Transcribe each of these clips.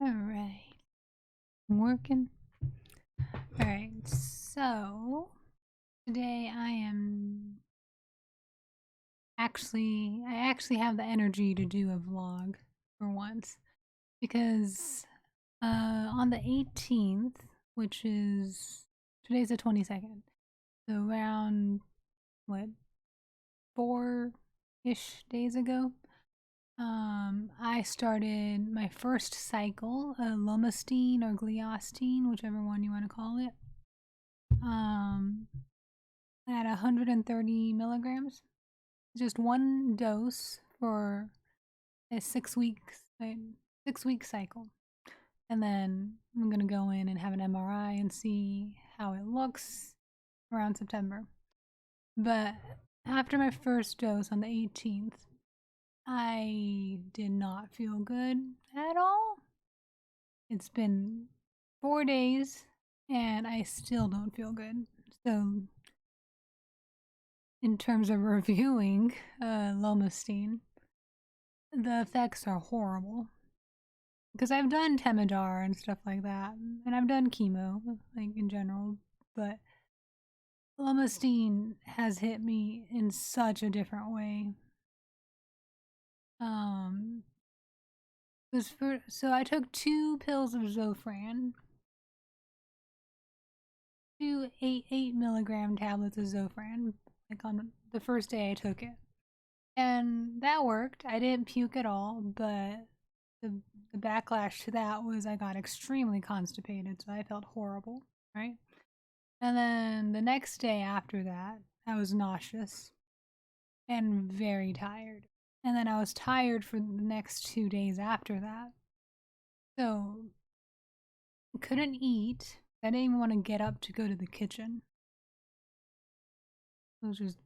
Alright. I'm working. Alright, so today I actually have the energy to do a vlog for once. Because on the 18th, which is today's the 22nd. So around what, 4-ish days ago, I started my first cycle, Lomustine or Glioblastoma, whichever one you want to call it, at 130 milligrams. Just one dose for a 6 week cycle. And then I'm going to go in and have an MRI and see how it looks around September. But after my first dose on the 18th, I did not feel good at all. It's been 4 days and I still don't feel good. So, in terms of reviewing Lomustine, the effects are horrible. Because I've done Temidar and stuff like that, and I've done chemo, like in general, but Lomustine has hit me in such a different way. So I took 2 pills of Zofran, 2 8 milligram tablets of Zofran, like on the first day I took it, and that worked. I didn't puke at all, but the backlash to that was I got extremely constipated, so I felt horrible, right? And then the next day after that, I was nauseous and very tired. And then I was tired for the next 2 days after that. So I couldn't eat. I didn't even want to get up to go to the kitchen. It was just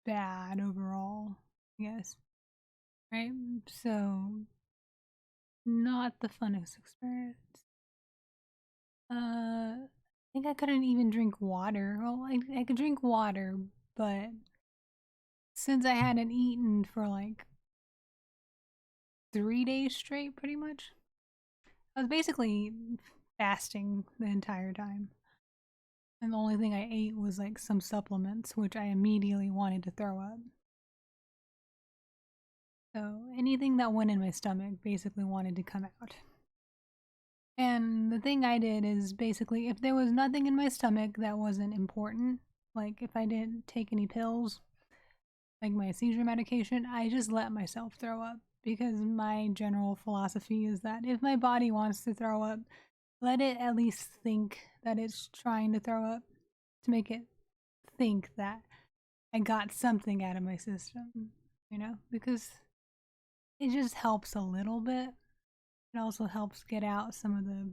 bad overall, I guess. Right? So, not the funnest experience. I think I couldn't even drink water. Well, I could drink water, but since I hadn't eaten for like 3 days straight, pretty much, I was basically fasting the entire time. And the only thing I ate was like some supplements, which I immediately wanted to throw up. So anything that went in my stomach basically wanted to come out. And the thing I did is basically, if there was nothing in my stomach that wasn't important, like if I didn't take any pills, like my seizure medication, I just let myself throw up. Because my general philosophy is that if my body wants to throw up, let it at least think that it's trying to throw up, to make it think that I got something out of my system, because it just helps a little bit. It also helps get out some of the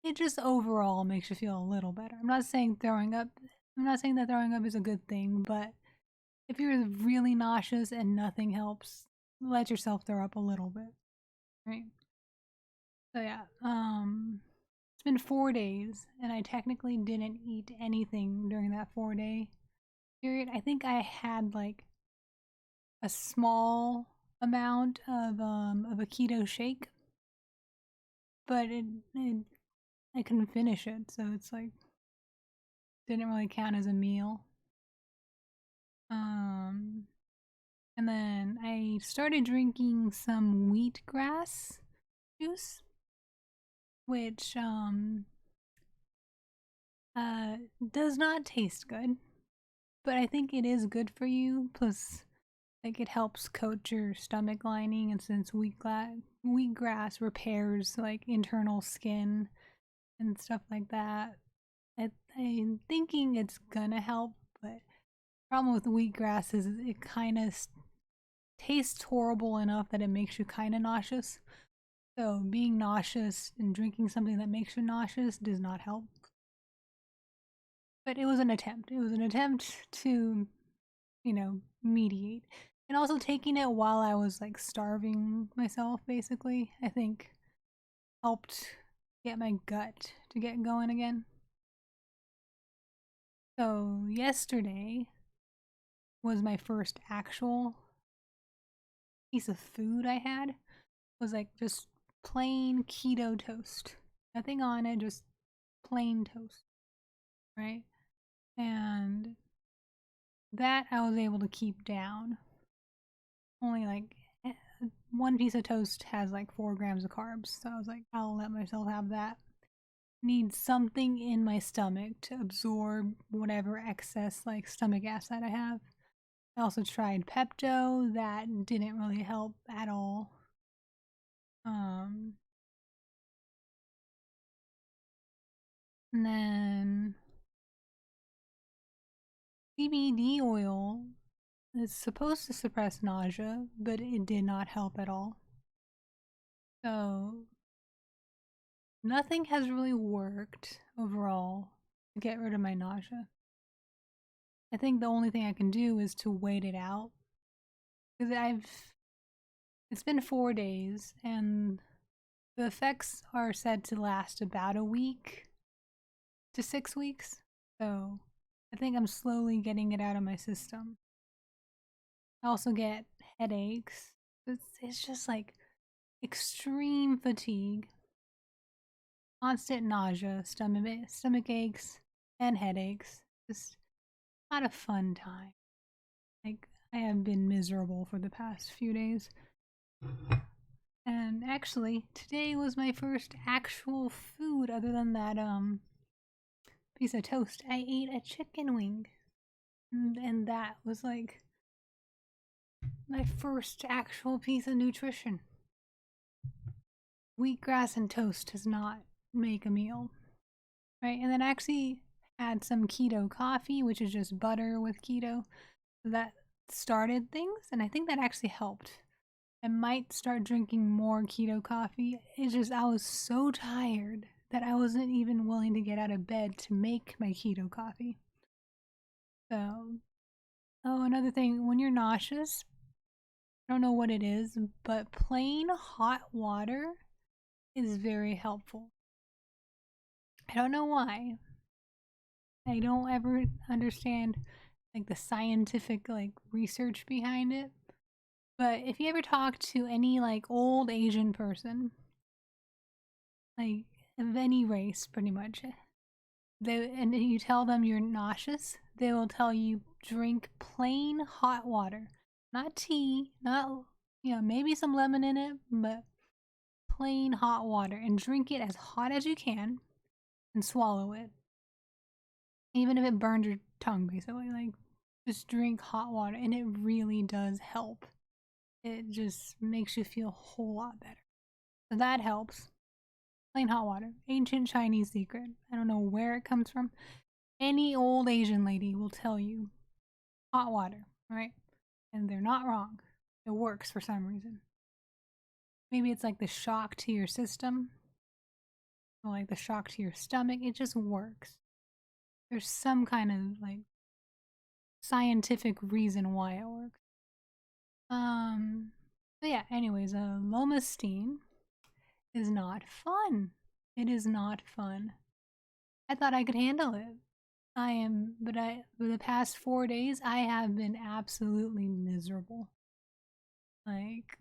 it just overall makes you feel a little better. I'm not saying that throwing up is a good thing, but if you're really nauseous and nothing helps, let yourself throw up a little bit, right? So yeah, it's been 4 days, and I technically didn't eat anything during that 4-day period. I think I had like a small amount of a keto shake, but I couldn't finish it, so it's like didn't really count as a meal. And then I started drinking some wheatgrass juice, which does not taste good, but I think it is good for you. Plus, like it helps coat your stomach lining, and since wheatgrass repairs like internal skin and stuff like that, I'm thinking it's gonna help. But the problem with wheatgrass is it kind of tastes horrible enough that it makes you kind of nauseous. So being nauseous and drinking something that makes you nauseous does not help. But it was an attempt. It was an attempt to, mediate. And also taking it while I was like starving myself, basically, I think helped get my gut to get going again. So yesterday was my first actual piece of food I had. It was like just plain keto toast. Nothing on it, just plain toast, right? And that I was able to keep down. Only like one piece of toast has like 4 grams of carbs, so I was like, I'll let myself have that. Need something in my stomach to absorb whatever excess like stomach acid I have. I also tried Pepto, that didn't really help at all. And then CBD oil is supposed to suppress nausea, but it did not help at all. So nothing has really worked overall to get rid of my nausea. I think the only thing I can do is to wait it out. Because it's been 4 days and the effects are said to last about a week to 6 weeks. So I think I'm slowly getting it out of my system. I also get headaches. It's just like extreme fatigue, constant nausea, stomach aches, and headaches. Just not a fun time. Like, I have been miserable for the past few days. And actually, today was my first actual food other than that piece of toast. I ate a chicken wing. And that was like my first actual piece of nutrition. Wheatgrass and toast does not make a meal. Right? And then I actually had some keto coffee, which is just butter with keto. That started things, and I think that actually helped. I might start drinking more keto coffee. It's just I was so tired that I wasn't even willing to get out of bed to make my keto coffee. So, oh, another thing, when you're nauseous, I don't know what it is, but plain hot water is very helpful. I don't know why. I don't ever understand like the scientific like research behind it. But if you ever talk to any like old Asian person, like of any race pretty much, and you tell them you're nauseous, they will tell you drink plain hot water. Not tea, not maybe some lemon in it, but plain hot water, and drink it as hot as you can and swallow it. Even if it burns your tongue, basically. Like, just drink hot water, and it really does help. It just makes you feel a whole lot better. So that helps. Plain hot water. Ancient Chinese secret. I don't know where it comes from. Any old Asian lady will tell you hot water, right? And they're not wrong. It works for some reason. Maybe it's like the shock to your system, or like the shock to your stomach. It just works. There's some kind of like scientific reason why it works. But yeah, anyways, Lomustine is not fun. It is not fun. I thought I could handle it. But for the past 4 days, I have been absolutely miserable. Like,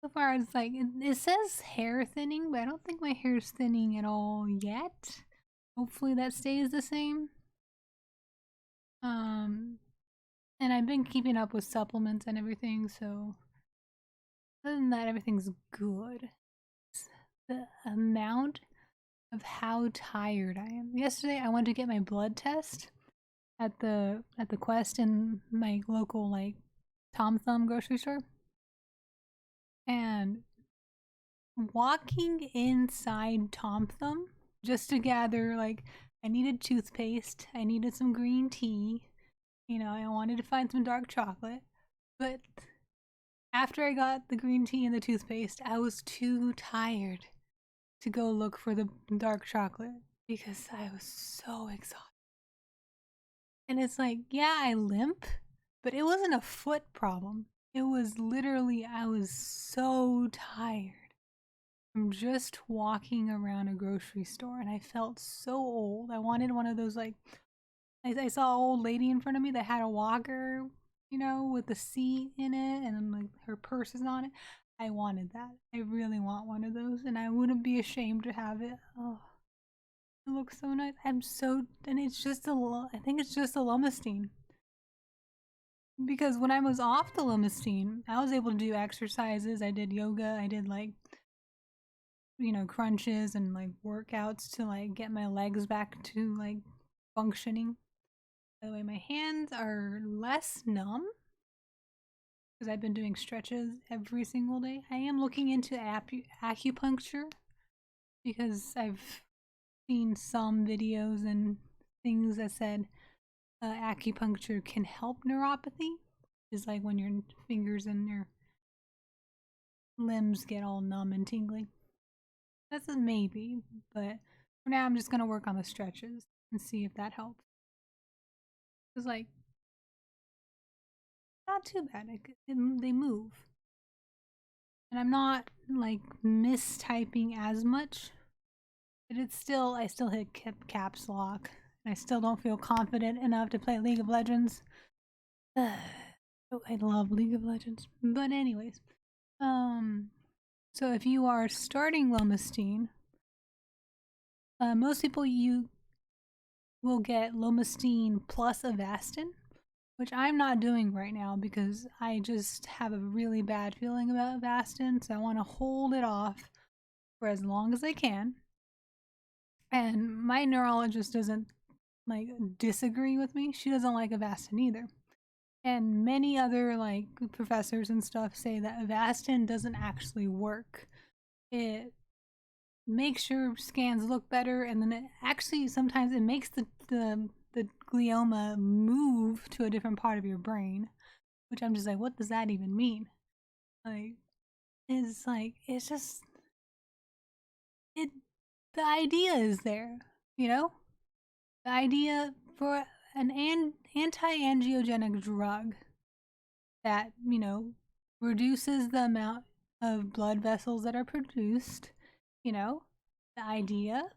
so far it's like, it says hair thinning, but I don't think my hair's thinning at all yet. Hopefully that stays the same. And I've been keeping up with supplements and everything, so other than that, everything's good. It's the amount of how tired I am. Yesterday, I went to get my blood test at the Quest in my local like Tom Thumb grocery store, and walking inside Tom Thumb just to gather like I needed toothpaste, I needed some green tea, I wanted to find some dark chocolate, but after I got the green tea and the toothpaste, I was too tired to go look for the dark chocolate because I was so exhausted. And it's like, yeah, I limp, but it wasn't a foot problem. It was literally, I was so tired from just walking around a grocery store, and I felt so old. I wanted one of those, like, I saw an old lady in front of me that had a walker, with the seat in it, and then like her purse is on it. I wanted that. I really want one of those, and I wouldn't be ashamed to have it. Oh, it looks so nice. And it's just I think it's just a Lomustine. Because when I was off the Lomustine, I was able to do exercises. I did yoga. I did like, crunches and like workouts to like get my legs back to like functioning. By the way, my hands are less numb because I've been doing stretches every single day. I am looking into acupuncture because I've seen some videos and things that said acupuncture can help neuropathy. It's like when your fingers and your limbs get all numb and tingly. That's a maybe, but for now I'm just gonna work on the stretches and see if that helps. It's like not too bad. They move, and I'm not like mistyping as much. But I still hit caps lock. I still don't feel confident enough to play League of Legends. Oh, I love League of Legends. But anyways, so if you are starting Lomustine, most people you will get Lomustine plus Avastin, which I'm not doing right now because I just have a really bad feeling about Avastin, so I want to hold it off for as long as I can. And my neurologist doesn't like disagree with me. She doesn't like Avastin either. And many other like professors and stuff say that Avastin doesn't actually work. It makes your scans look better, and then it actually sometimes it makes the glioma move to a different part of your brain, which I'm just like, what does that even mean? It's just the idea is there, the idea for an anti-angiogenic drug that reduces the amount of blood vessels that are produced, the idea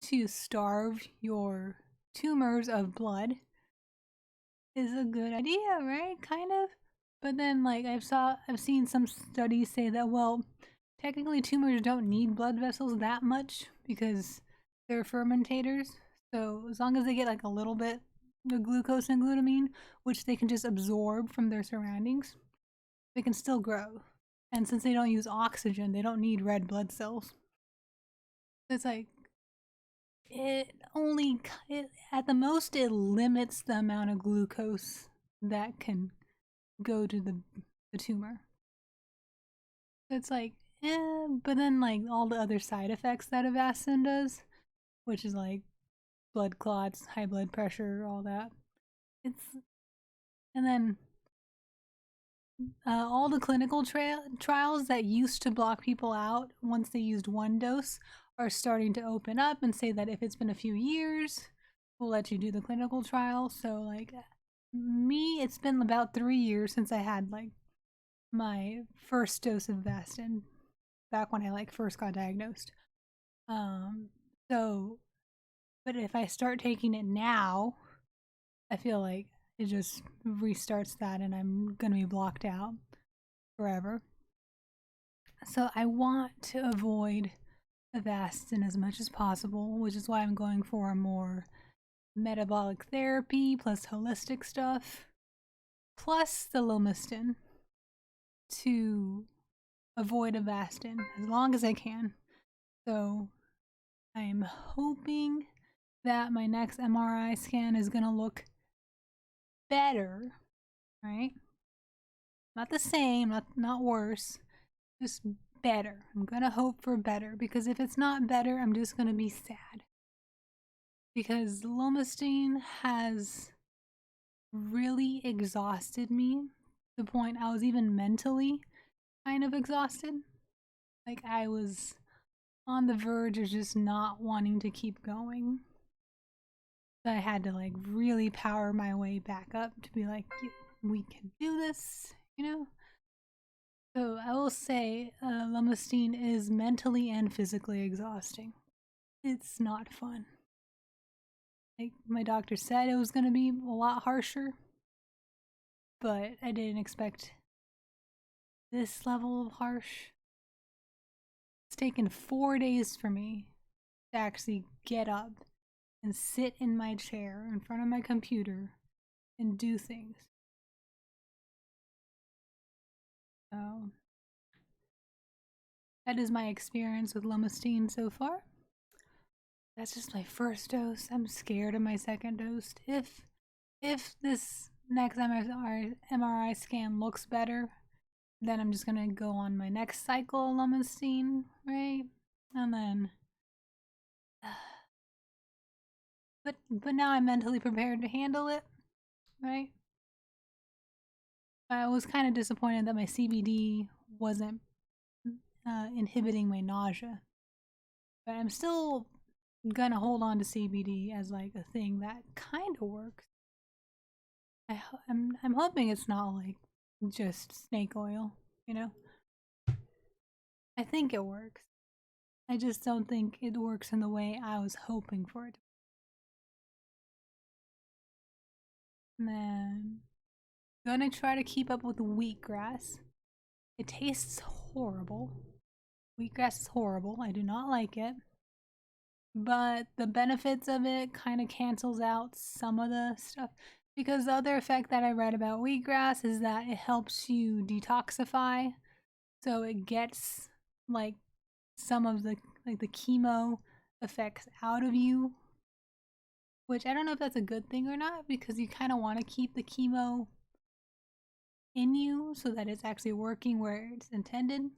to starve your tumors of blood is a good idea, right? Kind of. But then like I've seen some studies say that, well, technically tumors don't need blood vessels that much because they're fermentators. So as long as they get like a little bit of glucose and glutamine, which they can just absorb from their surroundings, they can still grow. And since they don't use oxygen, they don't need red blood cells. It's like at the most it limits the amount of glucose that can go to the tumor. It's like, but then like all the other side effects that Avastin does, which is like blood clots, high blood pressure, all that. And then all the clinical trials that used to block people out once they used one dose are starting to open up and say that if it's been a few years, we'll let you do the clinical trial. So like me, it's been about 3 years since I had like my first dose of Avastin back when I like first got diagnosed. So, but if I start taking it now, I feel like it just restarts that and I'm gonna be blocked out forever. So I want to avoid Avastin as much as possible, which is why I'm going for a more metabolic therapy plus holistic stuff, plus the Lomustine to avoid Avastin as long as I can. So I'm hoping that my next MRI scan is going to look better, right? Not the same, not worse, just better. I'm going to hope for better, because if it's not better, I'm just going to be sad. Because Lomustine has really exhausted me to the point I was even mentally kind of exhausted. Like I was on the verge of just not wanting to keep going. So I had to like really power my way back up to be like, we can do this, So I will say Lomustine is mentally and physically exhausting. It's not fun. Like my doctor said it was going to be a lot harsher, but I didn't expect this level of harsh. It's taken 4 days for me to actually get up and sit in my chair in front of my computer and do things. So that is my experience with Lomustine so far. That's just my first dose. I'm scared of my second dose. If this next MRI scan looks better, then I'm just gonna go on my next cycle of Lomustine, right? And then but now I'm mentally prepared to handle it, right? I was kind of disappointed that my CBD wasn't inhibiting my nausea, but I'm still gonna hold on to CBD as like a thing that kind of works. I'm hoping it's not like just snake oil, you know. I think it works. I just don't think it works in the way I was hoping for it. And then gonna try to keep up with wheatgrass. It tastes horrible. Wheatgrass is horrible. I do not like it. But the benefits of it kind of cancels out some of the stuff. Because the other effect that I read about wheatgrass is that it helps you detoxify. So it gets like some of the chemo effects out of you. Which I don't know if that's a good thing or not, because you kind of want to keep the chemo in you so that it's actually working where it's intended.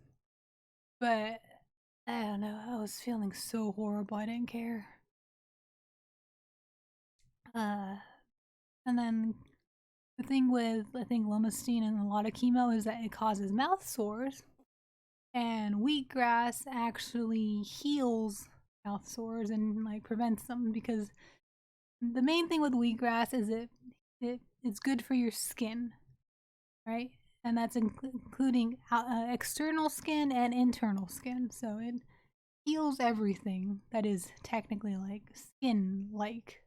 But I don't know, I was feeling so horrible, I didn't care. And then the thing with, I think, Lomustine and a lot of chemo is that it causes mouth sores. And wheatgrass actually heals mouth sores and like prevents them, because the main thing with wheatgrass is it's good for your skin, right? And that's including external skin and internal skin. So it heals everything that is technically like skin-like,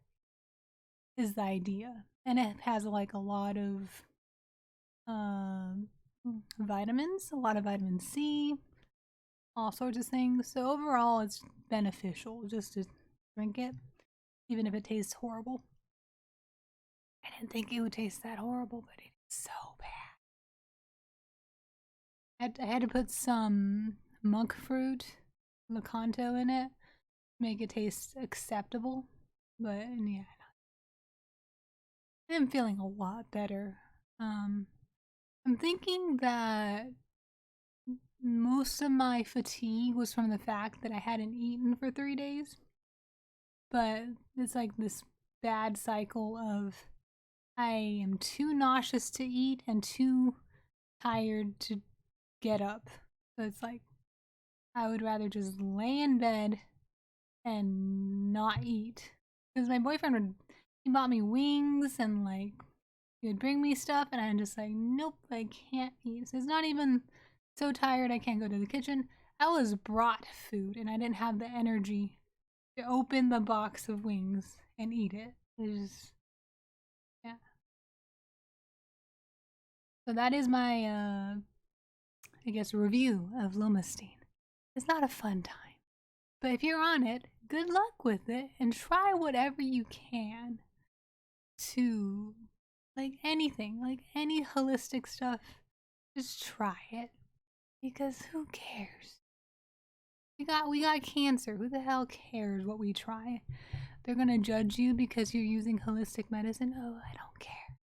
is the idea. And it has like a lot of vitamins, a lot of vitamin C, all sorts of things. So overall, it's beneficial just to drink it, even if it tastes horrible. I didn't think it would taste that horrible, but it is so bad. I had to put some monk fruit, Lakanto, in it, make it taste acceptable. But yeah, I'm feeling a lot better. I'm thinking that most of my fatigue was from the fact that I hadn't eaten for 3 days. But it's like this bad cycle of I am too nauseous to eat and too tired to get up. So it's like I would rather just lay in bed and not eat. Because my boyfriend he bought me wings and like he would bring me stuff and I'm just like, nope, I can't eat. So it's not even so tired I can't go to the kitchen. I was brought food and I didn't have the energy to open the box of wings and eat it. It's just, yeah. So that is my, I guess, review of Lomustine. It's not a fun time. But if you're on it, good luck with it and try whatever you can to, like anything, like any holistic stuff, just try it. Because who cares? We got cancer. Who the hell cares what we try? They're gonna judge you because you're using holistic medicine. Oh, I don't care.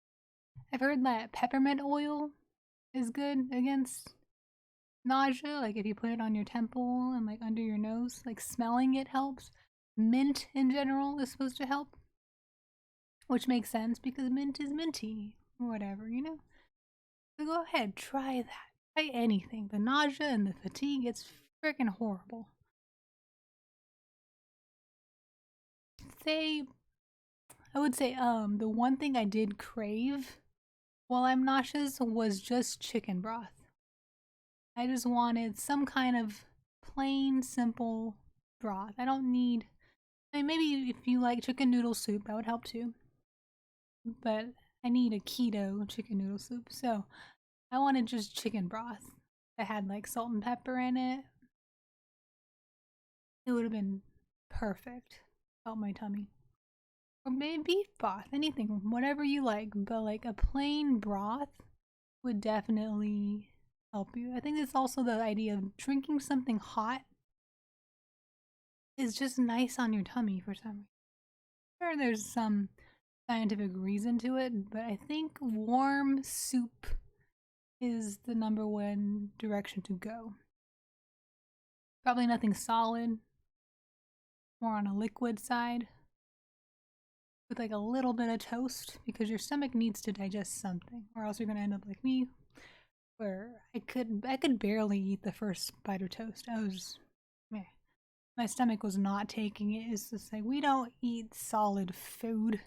I've heard that peppermint oil is good against nausea. Like if you put it on your temple and like under your nose, like smelling it helps. Mint in general is supposed to help, which makes sense because mint is minty or whatever, you know? So go ahead, try that. Try anything. The nausea and the fatigue, it's freaking horrible. I would say the one thing I did crave while I'm nauseous was just chicken broth. I just wanted some kind of plain, simple broth. I don't need, I mean, maybe if you like chicken noodle soup, that would help too. But I need a keto chicken noodle soup, so I wanted just chicken broth. that had like salt and pepper in it. It would have been perfect. Help my tummy. Or maybe beef broth, anything, whatever you like. But like a plain broth would definitely help you. I think it's also the idea of drinking something hot is just nice on your tummy for some reason. Sure, there's some scientific reason to it, but I think warm soup is the #1 direction to go. Probably nothing solid, more on a liquid side, with like a little bit of toast, because your stomach needs to digest something, or else you're gonna end up like me, where I could barely eat the first bite of toast. My stomach was not taking it. It's just like, we don't eat solid food.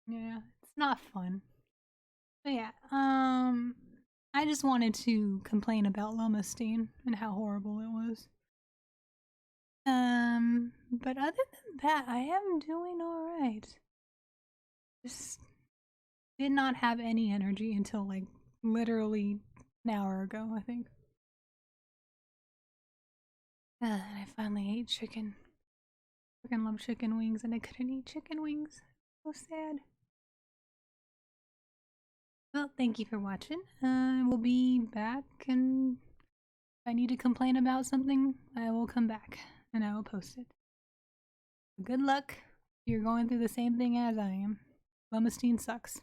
Yeah, it's not fun. But yeah, I just wanted to complain about Lomustine and how horrible it was. But other than that, I am doing alright. Just did not have any energy until like literally an hour ago, I think. And I finally ate chicken. I freaking love chicken wings, and I couldn't eat chicken wings. So sad. Well, thank you for watching. We'll be back, and if I need to complain about something, I will come back and I will post it. Good luck. You're going through the same thing as I am. Lomustine sucks.